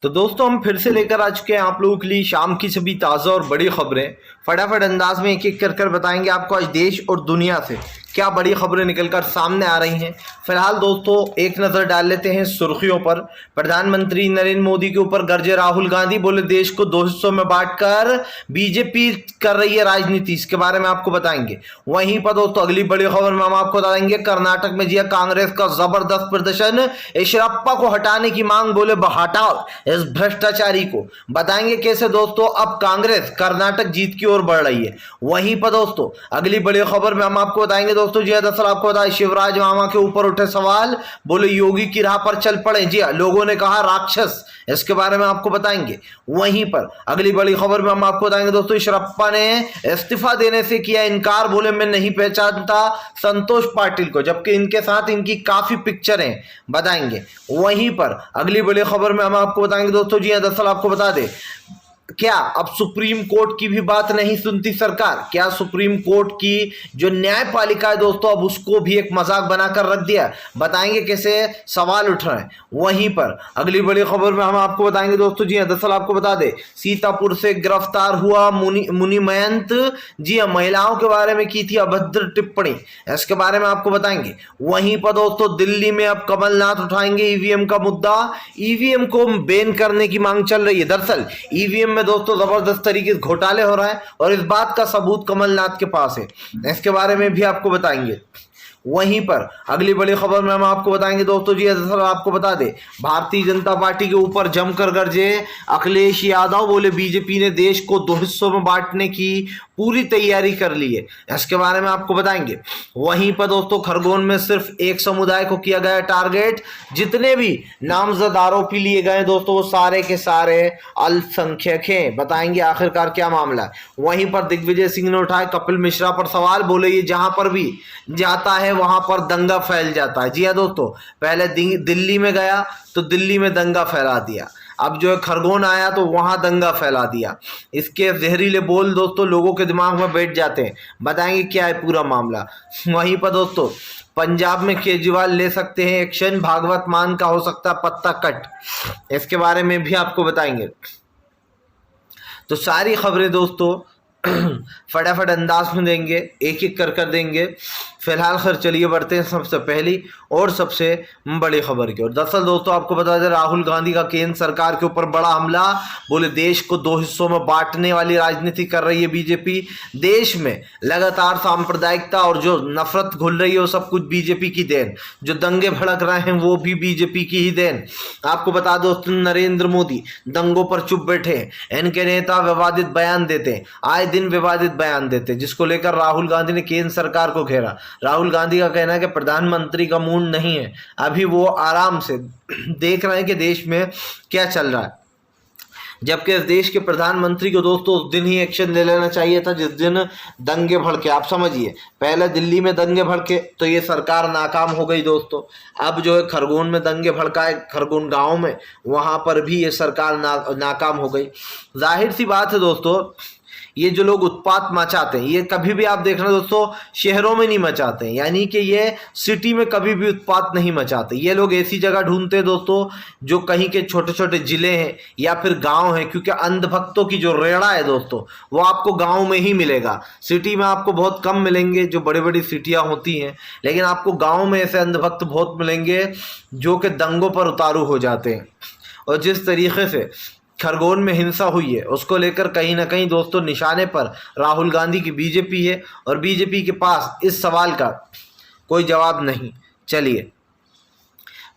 तो दोस्तों हम फिर से लेकर आ चुके हैं आप लोगों के लिए शाम की सभी ताज़ा और बड़ी खबरें। फटाफट अंदाज में एक एक कर बताएंगे आपको आज देश और दुनिया से क्या बड़ी खबरें निकलकर सामने आ रही हैं। फिलहाल दोस्तों एक नज़र डाल लेते हैं सुर्खियों पर। प्रधानमंत्री नरेंद्र मोदी के ऊपर गरजे राहुल गांधी, बोले देश को दो हिस्सों में बांटकर बीजेपी कर रही है राजनीति, इसके बारे में आपको बताएंगे। वहीं पर दोस्तों अगली बड़ी खबर में हम आपको बताएंगे कर्नाटक में जिया कांग्रेस का जबरदस्त प्रदर्शन, येदियुरप्पा को हटाने की मांग, बोले हटाओ इस भ्रष्टाचारी को। बताएंगे कैसे दोस्तों अब कांग्रेस कर्नाटक जीत की ओर बढ़ रही है। वहीं पर दोस्तों अगली बड़ी खबर में हम आपको बताएंगे दोस्तों, जी दरअसल आपको बताया शिवराज मामा के ऊपर उठे सवाल, बोले योगी की राह पर चल पड़े। जी लोगों ने कहा राक्षस, इसके बारे में आपको बताएंगे। वहीं पर अगली बड़ी खबर में हम आपको बताएंगे दोस्तों, येदियुरप्पा ने इस्तीफा देने से किया इनकार, बोले मैं नहीं पहचानता संतोष पाटिल को, जबकि इनके साथ इनकी काफी पिक्चरें बताएंगे। वहीं पर अगली बड़ी खबर में हम आपको बताएंगे दोस्तों, जी दरअसल आपको बता दें क्या अब सुप्रीम कोर्ट की भी बात नहीं सुनती सरकार। क्या सुप्रीम कोर्ट की जो न्यायपालिका है दोस्तों अब उसको भी एक मजाक बनाकर रख दिया। बताएंगे कैसे सवाल उठ रहे हैं। वहीं पर अगली बड़ी खबर में हम आपको बताएंगे दोस्तों, जी दरअसल आपको बता दें सीतापुर से गिरफ्तार हुआ मुनि मयंत, जी महिलाओं के बारे में की थी अभद्र टिप्पणी, इसके बारे में आपको बताएंगे। वहीं पर दोस्तों दिल्ली में अब कमलनाथ उठाएंगे ईवीएम का मुद्दा, ईवीएम को बैन करने की मांग चल रही है। दरअसल ईवीएम में दोस्तों जबरदस्त तरीके से घोटाले हो रहा है और इस बात का सबूत कमलनाथ के पास है, इसके बारे में भी आपको बताएंगे। वहीं पर अगली बड़ी खबर में हम आपको बताएंगे दोस्तों, जी आपको बता दें भारतीय जनता पार्टी के ऊपर जमकर गरजे अखिलेश यादव, बोले बीजेपी ने देश को दो हिस्सों में बांटने की पूरी तैयारी कर ली है, इसके बारे में आपको बताएंगे। वहीं पर दोस्तों खरगोन में सिर्फ एक समुदाय को किया गया टारगेट, जितने भी नामजद आरोपी लिए गए दोस्तों वो सारे के सारे अल्पसंख्यक हैं। बताएंगे आखिरकार क्या मामला है। वहीं पर दिग्विजय सिंह ने उठाए कपिल मिश्रा पर सवाल, बोले ये जहां पर भी जाता है वहां पर दंगा फैल जाता है। जी हाँ दोस्तों, पहले दिल्ली में गया तो दिल्ली में दंगा फैला दिया, अब जो है खरगोन आया तो वहां दंगा फैला दिया। इसके जहरीले बोल दोस्तों लोगों के दिमाग में बैठ जाते हैं। बताएंगे क्या है पूरा मामला। वहीं पर दोस्तों पंजाब में केजरीवाल ले सकते हैं एक्शन, भागवत मान का हो सकता है पत्ता कट, इसके बारे में भी आपको बताएंगे। तो सारी खबरें दोस्तों फटाफट अंदाज में देंगे, एक एक कर देंगे। फिलहाल खैर चलिए बढ़ते हैं सबसे पहली और सबसे बड़ी खबर की ओर। दरअसल दोस्तों आपको बता दें राहुल गांधी का केंद्र सरकार के ऊपर बड़ा हमला, बोले देश को दो हिस्सों में बांटने वाली राजनीति कर रही है बीजेपी। देश में लगातार सांप्रदायिकता और जो नफरत घुल रही है वो सब कुछ बीजेपी की देन, जो दंगे भड़क रहे हैं वो भी बीजेपी की ही देन। आपको बता दो नरेंद्र मोदी दंगों पर चुप बैठे, इनके नेता विवादित बयान देते, आए दिन विवादित बयान देते, जिसको लेकर राहुल गांधी ने केंद्र सरकार को घेरा। राहुल गांधी का कहना है कि प्रधानमंत्री का मूड नहीं है, अभी वो आराम से देख रहे हैं कि देश में क्या चल रहा है, जबकि इस देश के प्रधानमंत्री को दोस्तों उस दिन ही एक्शन ले लेना चाहिए था जिस दिन दंगे भड़के। आप समझिए पहले दिल्ली में दंगे भड़के तो ये सरकार नाकाम हो गई दोस्तों, अब जो है खरगोन में दंगे भड़काए, खरगोन गांव में, वहां पर भी ये सरकार नाकाम हो गई। जाहिर सी बात है दोस्तों ये जो लोग उत्पात मचाते हैं ये कभी भी आप देखना दोस्तों शहरों में नहीं मचाते हैं, यानी कि ये सिटी में कभी भी उत्पात नहीं मचाते। ये लोग ऐसी जगह ढूंढते हैं दोस्तों जो कहीं के छोटे छोटे जिले हैं या फिर गांव हैं, क्योंकि अंधभक्तों की जो रेड़ा है दोस्तों वो आपको गांव में ही मिलेगा। सिटी में आपको बहुत कम मिलेंगे, जो बड़ी बड़ी सिटियां होती हैं, लेकिन आपको गाँव में ऐसे अंधभक्त बहुत मिलेंगे जो कि दंगों पर उतारू हो जाते हैं। और जिस तरीके से खरगोन में हिंसा हुई है उसको लेकर कहीं ना कहीं दोस्तों निशाने पर राहुल गांधी की बीजेपी है और बीजेपी के पास इस सवाल का कोई जवाब नहीं। चलिए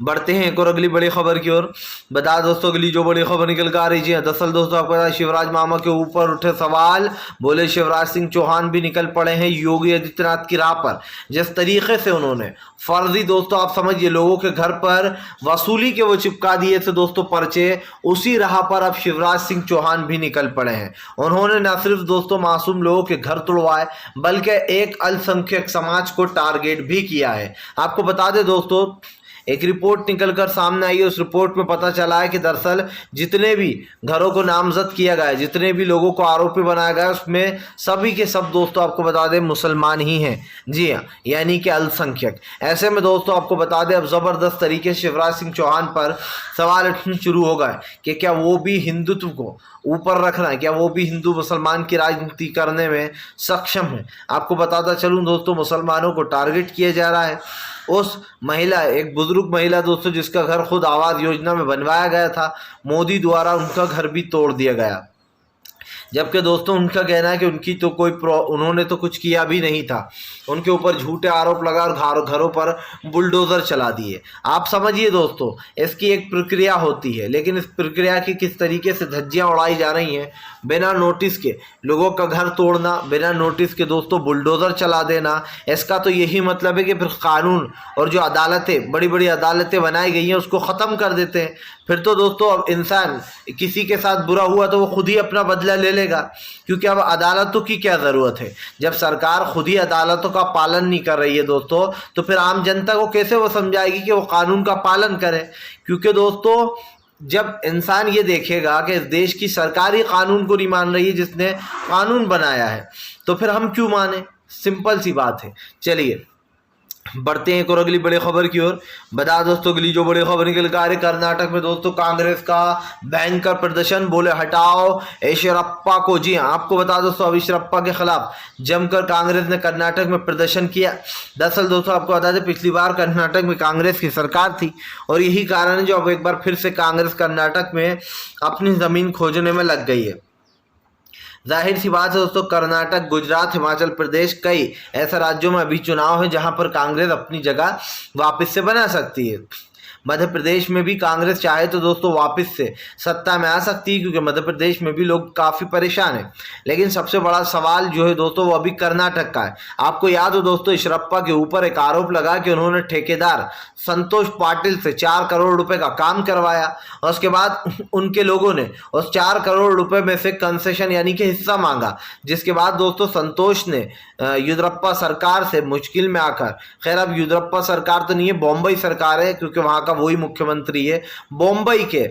बढ़ते हैं एक और अगली बड़ी खबर की ओर। बता दोस्तों अगली जो बड़ी खबर निकल कर आ रही है, दरअसल दोस्तों आपको पता है शिवराज मामा के ऊपर उठे सवाल, बोले शिवराज सिंह चौहान भी निकल पड़े हैं योगी आदित्यनाथ की राह पर। जिस तरीके से उन्होंने फर्जी दोस्तों आप समझिए लोगों के घर पर वसूली के वो चिपका दिए थे दोस्तों पर्चे, उसी राह पर अब शिवराज सिंह चौहान भी निकल पड़े हैं। उन्होंने न सिर्फ दोस्तों मासूम लोगों के घर तोड़वाए बल्कि एक अल्पसंख्यक समाज को टारगेट भी किया है। आपको बता दें दोस्तों एक रिपोर्ट निकलकर सामने आई है। उस रिपोर्ट में पता चला है कि दरअसल जितने भी घरों को नामजद किया गया है, जितने भी लोगों को आरोपी बनाया गया है, उसमें सभी के सब दोस्तों आपको बता दें मुसलमान ही हैं। जी हाँ, यानी कि अल्पसंख्यक। ऐसे में दोस्तों आपको बता दें अब ज़बरदस्त तरीके से शिवराज सिंह चौहान पर सवाल उठने शुरू हो गए कि क्या वो भी हिंदुत्व को ऊपर रखना है, क्या वो भी हिंदू मुसलमान की राजनीति करने में सक्षम है। आपको बताता चलूं दोस्तों, मुसलमानों को टारगेट किया जा रहा है। उस महिला, एक बुजुर्ग महिला दोस्तों, जिसका घर खुद आवास योजना में बनवाया गया था, मोदी द्वारा उनका घर भी तोड़ दिया गया। जबकि दोस्तों उनका कहना है कि उनकी तो उन्होंने तो कुछ किया भी नहीं था, उनके ऊपर झूठे आरोप लगा और घरों पर बुलडोज़र चला दिए। आप समझिए दोस्तों, इसकी एक प्रक्रिया होती है, लेकिन इस प्रक्रिया की किस तरीके से धज्जियां उड़ाई जा रही हैं। बिना नोटिस के लोगों का घर तोड़ना, बिना नोटिस के दोस्तों बुलडोज़र चला देना, इसका तो यही मतलब है कि फिर कानून और जो अदालतें, बड़ी बड़ी अदालतें बनाई गई हैं, उसको ख़त्म कर देते हैं। फिर तो दोस्तों अब इंसान किसी के साथ बुरा हुआ तो वो खुद ही अपना बदला ले लेगा, क्योंकि अब अदालतों की क्या ज़रूरत है। जब सरकार खुद ही अदालतों का पालन नहीं कर रही है दोस्तों, तो फिर आम जनता को कैसे वो समझाएगी कि वो कानून का पालन करे। क्योंकि दोस्तों जब इंसान ये देखेगा कि इस देश की सरकार ही कानून को नहीं मान रही है, जिसने कानून बनाया है, तो फिर हम क्यों माने। सिंपल सी बात है। चलिए बढ़ते हैं एक और अगली बड़ी खबर की ओर। बता दोस्तों अगली जो बड़ी खबर निकल कर आ रही, कर्नाटक में दोस्तों कांग्रेस का भयंकर प्रदर्शन, बोले हटाओ येदियुरप्पा को। जी हाँ, आपको बता दोस्तों अब येदियुरप्पा के खिलाफ जमकर कांग्रेस ने कर्नाटक में प्रदर्शन किया। दरअसल दोस्तों आपको बता दें, पिछली बार कर्नाटक में कांग्रेस की सरकार थी और यही कारण है जो अब एक बार फिर से कांग्रेस कर्नाटक में अपनी ज़मीन खोजने में लग गई है। जाहिर सी बात है दोस्तों, कर्नाटक, गुजरात, हिमाचल प्रदेश, कई ऐसे राज्यों में अभी चुनाव है जहां पर कांग्रेस अपनी जगह वापस से बना सकती है। मध्य प्रदेश में भी कांग्रेस चाहे तो दोस्तों वापस से सत्ता में आ सकती है, क्योंकि मध्य प्रदेश में भी लोग काफ़ी परेशान हैं। लेकिन सबसे बड़ा सवाल जो है दोस्तों वो अभी कर्नाटक का है। आपको याद हो दोस्तों, येदियुरप्पा के ऊपर एक आरोप लगा कि उन्होंने ठेकेदार संतोष पाटिल से 4 करोड़ रुपए का काम करवाया और उसके बाद उनके लोगों ने उस 4 करोड़ रुपए में से कंसेशन यानी कि हिस्सा मांगा, जिसके बाद दोस्तों संतोष ने येदियुरप्पा सरकार से मुश्किल में आकर, खैर अब येदियुरप्पा सरकार तो नहीं है, बॉम्बे सरकार है, क्योंकि वहाँ का वही मुख्यमंत्री है, बॉम्बे के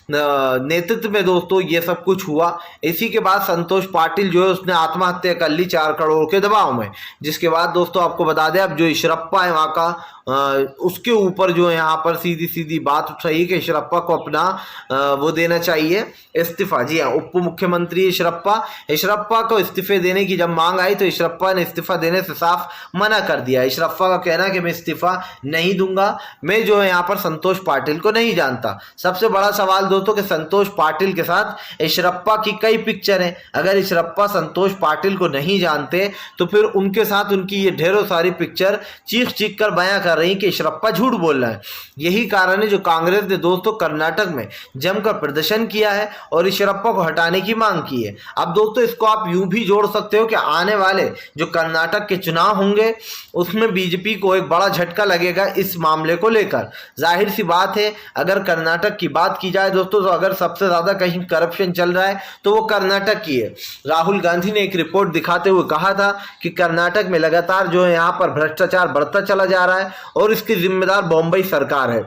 नेतृत्व में दोस्तों ये सब कुछ हुआ। इसी के बाद संतोष पाटिल जो है उसने आत्महत्या कर ली 4 करोड़ के दबाव में, जिसके बाद दोस्तों आपको बता दें अब जो येदियुरप्पा है वहाँ का उसके ऊपर जो है यहाँ पर सीधी सीधी बात उठ रही है कि येदियुरप्पा को अपना वो देना चाहिए इस्तीफा। जी हाँ, उप मुख्यमंत्री येदियुरप्पा को इस्तीफे देने की जब मांग आई तो येदियुरप्पा ने इस्तीफा देने से साफ मना कर दिया। येदियुरप्पा का कहना है कि मैं इस्तीफा नहीं दूंगा, मैं जो है यहाँ पर संतोष पाटिल को नहीं जानता। सबसे बड़ा सवाल दोस्तों कि संतोष पाटिल के साथ येदियुरप्पा की कई पिक्चर हैं। अगर येदियुरप्पा संतोष पाटिल को नहीं जानते तो फिर उनके साथ उनकी ये ढेरों सारी पिक्चर चीख चीख कर बयां कर रही कि येदियुरप्पा झूठ बोल रहा है। यही कारण है जो कांग्रेस ने दोस्तों कर्नाटक में जमकर प्रदर्शन किया है और येदियुरप्पा को हटाने की मांग की है। अब दोस्तों इसको आप यूं भी जोड़ सकते हो कि आने वाले जो कर्नाटक के चुनाव होंगे उसमें बीजेपी को एक बड़ा झटका लगेगा इस मामले को लेकर। जाहिर सी बात है, अगर कर्नाटक की बात की जाए दोस्तों तो अगर सबसे ज्यादा कहीं करप्शन चल रहा है तो वो कर्नाटक की है। राहुल गांधी ने एक रिपोर्ट दिखाते हुए कहा था कि कर्नाटक में लगातार जो है यहाँ पर भ्रष्टाचार बढ़ता चला जा रहा है और इसकी जिम्मेदार बॉम्बे सरकार है।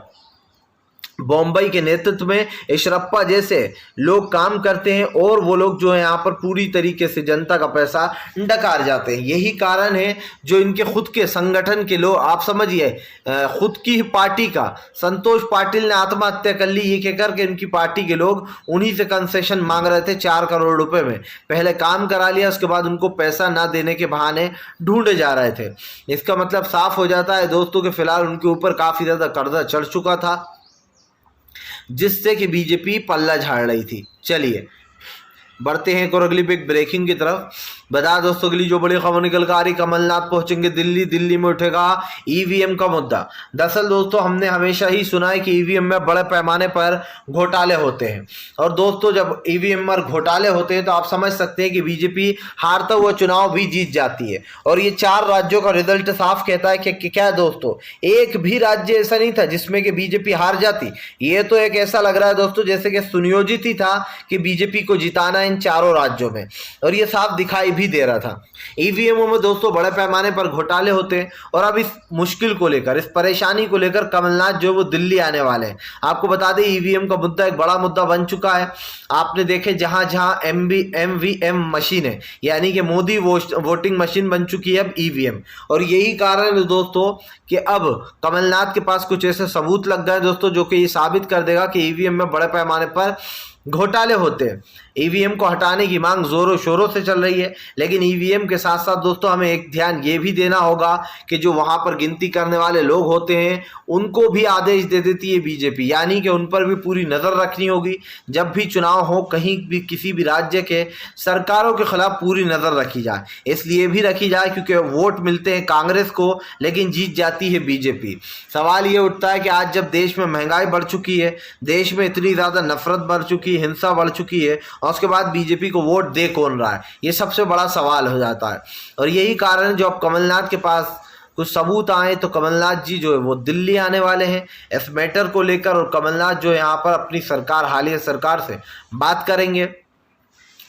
बॉम्बे के नेतृत्व में येदियुरप्पा जैसे लोग काम करते हैं और वो लोग जो है यहाँ पर पूरी तरीके से जनता का पैसा डकार जाते हैं। यही कारण है जो इनके खुद के संगठन के लोग, आप समझिए खुद की पार्टी का, संतोष पाटिल ने आत्महत्या कर ली ये कहकर के इनकी पार्टी के लोग उन्हीं से कंसेशन मांग रहे थे 4 करोड़ रुपए में। पहले काम करा लिया, उसके बाद उनको पैसा ना देने के बहाने ढूंढे जा रहे थे। इसका मतलब साफ हो जाता है दोस्तों कि फिलहाल उनके ऊपर काफ़ी ज़्यादा कर्जा चढ़ चुका था, जिससे कि बीजेपी पल्ला झाड़ रही थी। चलिए बढ़ते हैं एक और अगली बिग ब्रेकिंग की तरफ। बता दोस्तों अगली जो बड़ी खबर निकल कर आ रही, कमलनाथ पहुंचेंगे दिल्ली, दिल्ली में उठेगा ईवीएम का मुद्दा। दरअसल दोस्तों हमने हमेशा ही सुना है कि ईवीएम में बड़े पैमाने पर घोटाले होते हैं और दोस्तों जब ईवीएम पर घोटाले होते हैं तो आप समझ सकते हैं कि बीजेपी हारता हुआ चुनाव भी जीत जाती है। और ये 4 राज्यों का रिजल्ट साफ कहता है कि क्या दोस्तों, एक भी राज्य ऐसा नहीं था जिसमें कि बीजेपी हार जाती। ये तो एक ऐसा लग रहा है दोस्तों जैसे कि सुनियोजित ही था कि बीजेपी को जिताना इन 4 राज्यों में, और ये साफ दिखाई भी दे रहा था। ईवीएमओ में दोस्तों बड़े पैमाने पर घोटाले होते हैं और अब इस मुश्किल को लेकर, इस परेशानी को लेकर कमलनाथ जो है वो दिल्ली आने वाले हैं। आपको बता दें ईवीएम का मुद्दा एक बड़ा मुद्दा बन चुका है। आपने देखे जहां जहां एमवीएम मशीन है, यानी कि मोदी वोटिंग मशीन बन चुकी है अब ईवीएम। और यही कारण है दोस्तों कि अब कमलनाथ के पास कुछ ऐसे सबूत लग गए दोस्तों जो कि ये साबित कर देगा कि ईवीएम में बड़े पैमाने पर घोटाले होते हैं। ईवीएम को हटाने की मांग जोरों शोरों से चल रही है, लेकिन ईवीएम के साथ साथ दोस्तों हमें एक ध्यान ये भी देना होगा कि जो वहां पर गिनती करने वाले लोग होते हैं उनको भी आदेश दे देती है बीजेपी, यानी कि उन पर भी पूरी नज़र रखनी होगी। जब भी चुनाव हो कहीं भी किसी भी राज्य के सरकारों के खिलाफ पूरी नज़र रखी जाए, इसलिए भी रखी जाए क्योंकि वोट मिलते हैं कांग्रेस को लेकिन जीत जाती है बीजेपी। सवाल ये उठता है कि आज जब देश में महंगाई बढ़ चुकी है, देश में इतनी ज़्यादा नफरत बढ़ चुकी है, हिंसा बढ़ चुकी है, और उसके बाद बीजेपी को वोट दे कौन रहा है, ये सबसे बड़ा सवाल हो जाता है। और यही कारण जो अब कमलनाथ के पास कुछ सबूत आए तो कमलनाथ जी जो है वो दिल्ली आने वाले हैं इस मैटर को लेकर, और कमलनाथ जो यहाँ पर अपनी सरकार, हालिया सरकार से बात करेंगे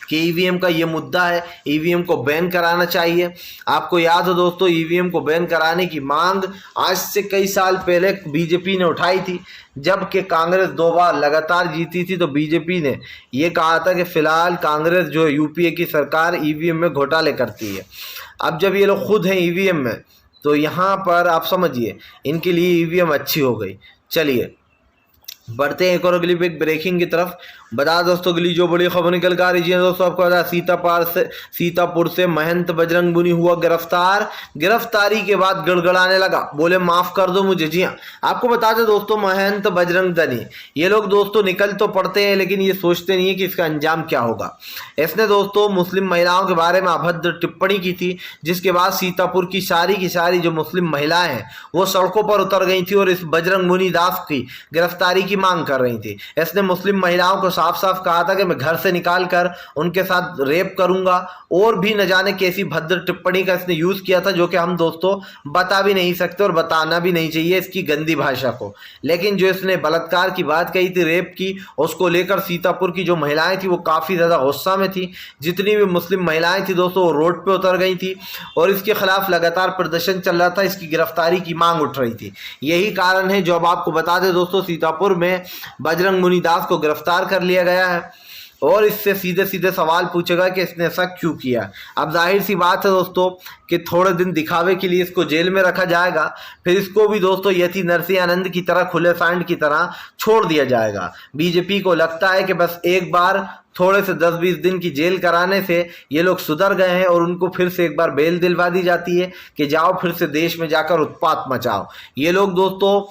कि ईवीएम का ये मुद्दा है, ईवीएम को बैन कराना चाहिए। आपको याद हो दोस्तों ईवीएम को बैन कराने की मांग आज से कई साल पहले बीजेपी ने उठाई थी। जब कि कांग्रेस 2 बार लगातार जीती थी तो बीजेपी ने ये कहा था कि फिलहाल कांग्रेस जो यूपीए की सरकार ईवीएम में घोटाले करती है। अब जब ये लोग खुद हैं ईवीएम में तो यहाँ पर आप समझिए इनके लिए ईवीएम अच्छी हो गई। चलिए बढ़ते हैं एक और अगली ब्रेकिंग की तरफ। बता दोस्तों अगली जो बड़ी खबर निकल कर आ रही है दोस्तों, आपको बता सीतापुर से महंत बजरंग मुनि हुआ गिरफ्तार। गिरफ्तारी के बाद गड़गड़ाने लगा, बोले माफ कर दो मुझे। जी हाँ, आपको बता दें दोस्तों महंत बजरंग दनी ये लोग दोस्तों निकल तो पड़ते हैं लेकिन ये सोचते नहीं है कि इसका अंजाम क्या होगा। इसने दोस्तों मुस्लिम महिलाओं के बारे में अभद्र टिप्पणी की थी, जिसके बाद सीतापुर की सारी जो मुस्लिम महिलाएं हैं वो सड़कों पर उतर गई थी और इस बजरंग मुनि दास की गिरफ्तारी की मांग कर रही थी। इसने मुस्लिम महिलाओं को साफ साफ कहा था कि मैं घर से निकाल कर उनके साथ रेप करूंगा, और भी न जाने कैसी भद्र टिप्पणी का इसने यूज किया था जो कि हम दोस्तों बता भी नहीं सकते और बताना भी नहीं चाहिए इसकी गंदी भाषा को। लेकिन जो इसने बलात्कार की बात कही थी, रेप की, उसको लेकर सीतापुर की जो महिलाएं थी वो काफी ज्यादा गुस्सा में थी। जितनी भी मुस्लिम महिलाएं थी दोस्तों वो रोड पे उतर गई थी और इसके खिलाफ लगातार प्रदर्शन चल रहा था, इसकी गिरफ्तारी की मांग उठ रही थी। यही कारण है जो अब आपको बता दें दोस्तों सीतापुर में बजरंग मुनि दास को गिरफ्तार कर लिया गया है और इससे सीधे सीधे सवाल पूछेगा कि इसने ऐसा क्यों किया। अब जाहिर सी बात है दोस्तों कि थोड़े दिन दिखावे के लिए इसको जेल में रखा जाएगा, फिर इसको भी दोस्तों यति नरसिंहानंद की तरह खुले सांड की तरह छोड़ दिया जाएगा। बीजेपी को लगता है कि बस एक बार थोड़े से 10-20 दिन की जेल कराने से ये लोग सुधर गए हैं और उनको फिर से एक बार बेल दिलवा दी जाती है कि जाओ फिर से देश में जाकर उत्पात मचाओ। ये लोग दोस्तों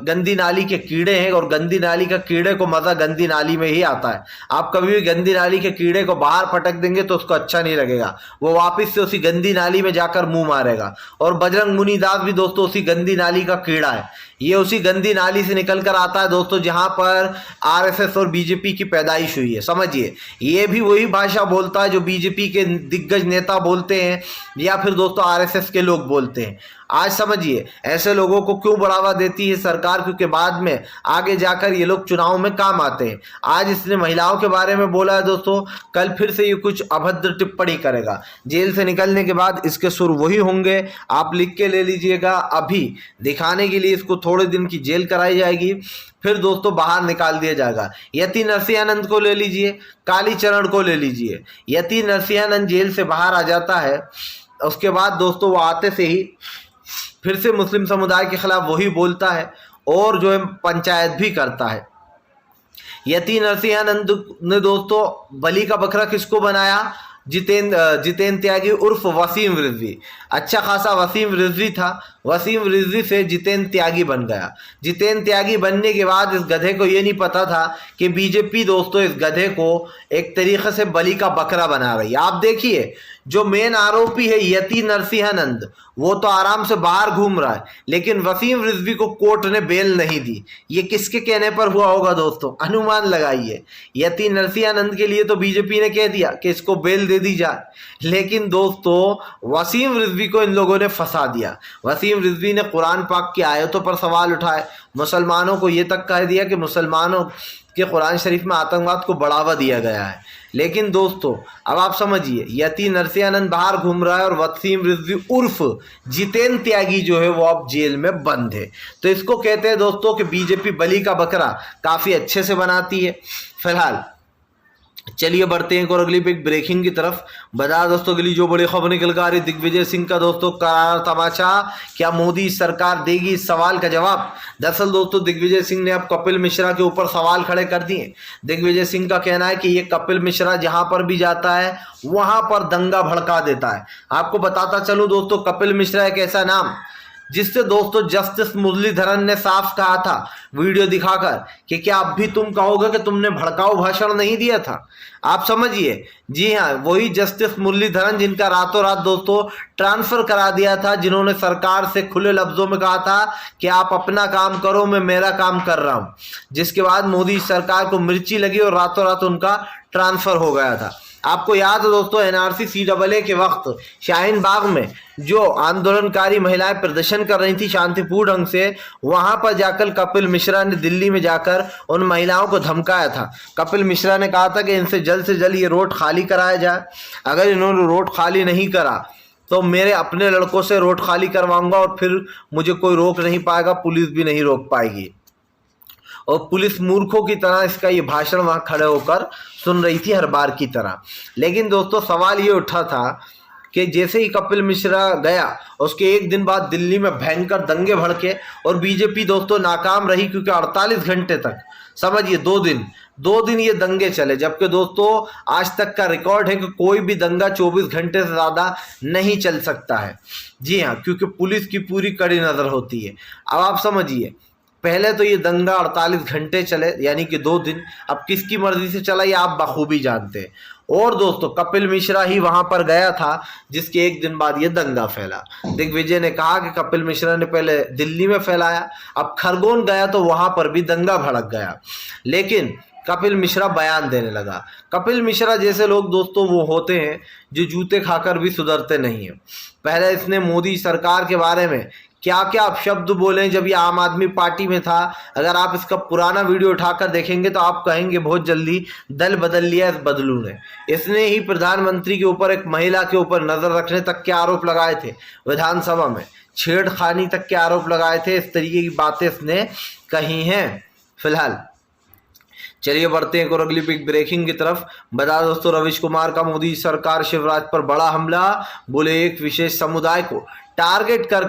गंदी नाली के कीड़े हैं और गंदी नाली का कीड़े को मजा गंदी नाली में ही आता है। आप कभी भी गंदी नाली के कीड़े को बाहर पटक देंगे तो उसको अच्छा नहीं लगेगा, वो वापस से उसी गंदी नाली में जाकर मुंह मारेगा। और बजरंग मुनि दास भी दोस्तों उसी गंदी नाली का कीड़ा है, ये उसी गंदी नाली से निकल कर आता है दोस्तों जहां पर आरएसएस और बीजेपी की पैदाइश हुई है। समझिए ये भी वही भाषा बोलता है जो बीजेपी के दिग्गज नेता बोलते हैं या फिर दोस्तों आरएसएस के लोग बोलते हैं। आज समझिए ऐसे लोगों को क्यों बढ़ावा देती है सरकार, क्योंकि बाद में आगे जाकर ये लोग चुनाव में काम आते हैं। आज इसने महिलाओं के बारे में बोला है दोस्तों, कल फिर से ये कुछ अभद्र टिप्पणी करेगा। जेल से निकलने के बाद इसके सुर वही होंगे, आप लिख के ले लीजिएगा। अभी दिखाने के लिए इसको थोड़े दिन की जेल कराई जाएगी, फिर दोस्तों बाहर निकाल दिया जाएगा। यति नरसिंहानंद को ले लीजिए, कालीचरण को ले लीजिए। यति नरसिंहानंद जेल से बाहर आ जाता है, उसके बाद दोस्तों वो आते से ही फिर से मुस्लिम समुदाय के खिलाफ वही बोलता है और जो है पंचायत भी करता है। यति नरसिंहानंद ने दोस्तों बलि का बकरा किसको बनाया? जितेंद्र त्यागी उर्फ वसीम रिजवी। अच्छा खासा वसीम रिजवी था, वसीम रिजवी से जितेंद्र त्यागी बन गया। जितेंद्र त्यागी बनने के बाद इस गधे को ये नहीं पता था कि बीजेपी दोस्तों इस गधे को एक तरीके से बलि का बकरा बना रही है। आप देखिए जो मेन आरोपी है यति नरसिंहानंद वो तो आराम से बाहर घूम रहा है, लेकिन वसीम रिजवी को कोर्ट ने बेल नहीं दी। ये किसके कहने पर हुआ होगा दोस्तों? अनुमान लगाइए। यति नरसिंहानंद के लिए तो बीजेपी ने कह दिया कि इसको बेल दे दी जाए, लेकिन दोस्तों वसीम रिजवी को इन लोगों ने फंसा दिया। वसीम रिजवी ने कुरान पाक की आयतों पर सवाल उठाए, मुसलमानों को ये तक कह दिया कि मुसलमानों कि कुरान शरीफ में आतंकवाद को बढ़ावा दिया गया है। लेकिन दोस्तों अब आप समझिए, यति नरसिंहानंद बाहर घूम रहा है और वसीम रिजवी उर्फ जितेंद्र त्यागी जो है वो अब जेल में बंद है। तो इसको कहते हैं दोस्तों कि बीजेपी बलि का बकरा काफ़ी अच्छे से बनाती है। फिलहाल चलिए बढ़ते हैं और अगली बिग ब्रेकिंग की तरफ। बता दोस्तों अगली जो बड़ी खबर निकल कर आ रही, दिग्विजय सिंह का दोस्तों करारा तमाचा, क्या मोदी सरकार देगी इस सवाल का जवाब। दरअसल दोस्तों दिग्विजय सिंह ने अब कपिल मिश्रा के ऊपर सवाल खड़े कर दिए। दिग्विजय सिंह का कहना है कि ये कपिल मिश्रा जहां पर भी जाता है वहां पर दंगा भड़का देता है। आपको बताता चलूं दोस्तों, कपिल मिश्रा एक ऐसा नाम जिससे दोस्तों जस्टिस मुरलीधरन ने साफ कहा था वीडियो दिखाकर कि क्या अब भी तुम कहोगे कि तुमने भड़काऊ भाषण नहीं दिया था। आप समझिए, जी हाँ, वही जस्टिस मुरलीधरन जिनका रातों रात दोस्तों ट्रांसफर करा दिया था, जिन्होंने सरकार से खुले लफ्जों में कहा था कि आप अपना काम करो, मैं मेरा काम कर रहा हूं, जिसके बाद मोदी सरकार को मिर्ची लगी और रातों रात उनका ट्रांसफर हो गया था। आपको याद है दोस्तों एनआरसी CAA के वक्त शाहीन बाग में जो आंदोलनकारी महिलाएं प्रदर्शन कर रही थी शांतिपूर्ण ढंग से, वहां पर जाकर कपिल मिश्रा ने दिल्ली में जाकर उन महिलाओं को धमकाया था। कपिल मिश्रा ने कहा था कि इनसे जल्द ये रोड खाली कराया जाए, अगर इन्होंने रोड खाली नहीं करा तो मेरे अपने लड़कों से रोड खाली करवाऊंगा और फिर मुझे कोई रोक नहीं पाएगा, पुलिस भी नहीं रोक पाएगी। और पुलिस मूर्खों की तरह इसका ये भाषण वहां खड़े होकर सुन रही थी हर बार की तरह। लेकिन दोस्तों सवाल ये उठा था कि जैसे ही कपिल मिश्रा गया उसके एक दिन बाद दिल्ली में भयंकर दंगे भड़के और बीजेपी दोस्तों नाकाम रही, क्योंकि 48 घंटे तक, समझिए 2 दिन ये दंगे चले। जबकि दोस्तों आज तक का रिकॉर्ड है कि कोई भी दंगा 24 घंटे से ज़्यादा नहीं चल सकता है। जी हाँ, क्योंकि पुलिस की पूरी कड़ी नज़र होती है। अब आप समझिए, पहले तो ये दंगा 48 घंटे चले, यानी कि 2 दिन। अब किसकी मर्जी से चला ये आप बखूबी जानते हैं। और दोस्तों कपिल मिश्रा ही वहां पर गया था जिसके एक दिन बाद ये दंगा फैला। दिग्विजय ने कहा कि कपिल मिश्रा ने पहले दिल्ली में फैलाया, अब खरगोन गया तो वहां पर भी दंगा भड़क गया। लेकिन कपिल मिश्रा बयान देने लगा। कपिल मिश्रा जैसे लोग दोस्तों वो होते हैं जो जूते खाकर भी सुधरते नहीं हैं। पहले इसने मोदी सरकार के बारे में क्या क्या अपशब्द बोले जब ये आम आदमी पार्टी में था। अगर आप इसका पुराना वीडियो उठाकर देखेंगे तो आप कहेंगे बहुत जल्दी दल बदल लिया इस बदलू ने। इसने ही प्रधानमंत्री के ऊपर, एक महिला के ऊपर नजर रखने तक के आरोप लगाए थे, विधानसभा में छेड़खानी तक के आरोप लगाए थे। इस तरीके की बातें इसने कही हैं। फिलहाल चलिए बढ़ते हैं और अगली बिग ब्रेकिंग की तरफ। बता दोस्तों रविश कुमार का मोदी सरकार शिवराज पर बड़ा हमला, बोले एक विशेष समुदाय को टारगेट कर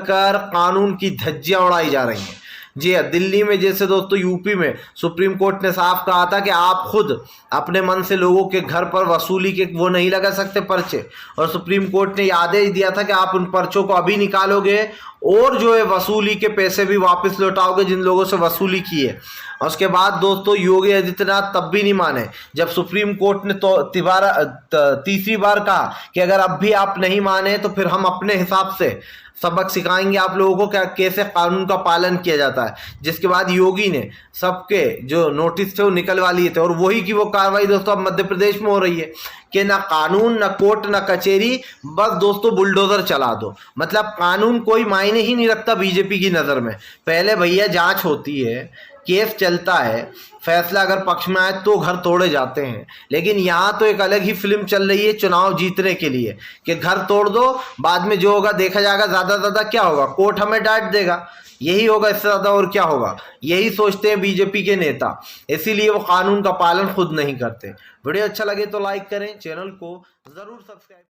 कानून की धज्जियां उड़ाई जा रही हैं। जी हाँ, दिल्ली में जैसे दोस्तों यूपी में सुप्रीम कोर्ट ने साफ कहा था कि आप खुद अपने मन से लोगों के घर पर वसूली के वो नहीं लगा सकते पर्चे, और सुप्रीम कोर्ट ने ये आदेश दिया था कि आप उन पर्चों को अभी निकालोगे और जो है वसूली के पैसे भी वापस लौटाओगे जिन लोगों से वसूली की है। और उसके बाद दोस्तों योगी आदित्यनाथ तब भी नहीं माने जब सुप्रीम कोर्ट ने तो तीसरी बार कहा कि अगर अब भी आप नहीं माने तो फिर हम अपने हिसाब से सबक सिखाएंगे आप लोगों को क्या कैसे कानून का पालन किया जाता है। जिसके बाद योगी ने सबके जो नोटिस थे वो निकलवा लिए थे, और वही की वो कार्रवाई दोस्तों अब मध्य प्रदेश में हो रही है कि ना कानून, ना कोर्ट, ना कचेरी, बस दोस्तों बुलडोजर चला दो। मतलब कानून कोई मायने ही नहीं रखता बीजेपी की नज़र में। पहले भैया जांच होती है, केस चलता है, फैसला अगर पक्ष में आए तो घर तोड़े जाते हैं। लेकिन यहाँ तो एक अलग ही फिल्म चल रही है चुनाव जीतने के लिए कि घर तोड़ दो, बाद में जो होगा देखा जाएगा। ज़्यादा क्या होगा, कोर्ट हमें डांट देगा, यही होगा, इससे ज़्यादा और क्या होगा। यही सोचते हैं बीजेपी के नेता, इसीलिए वो कानून का पालन खुद नहीं करते। वीडियो अच्छा लगे तो लाइक करें, चैनल को ज़रूर सब्सक्राइब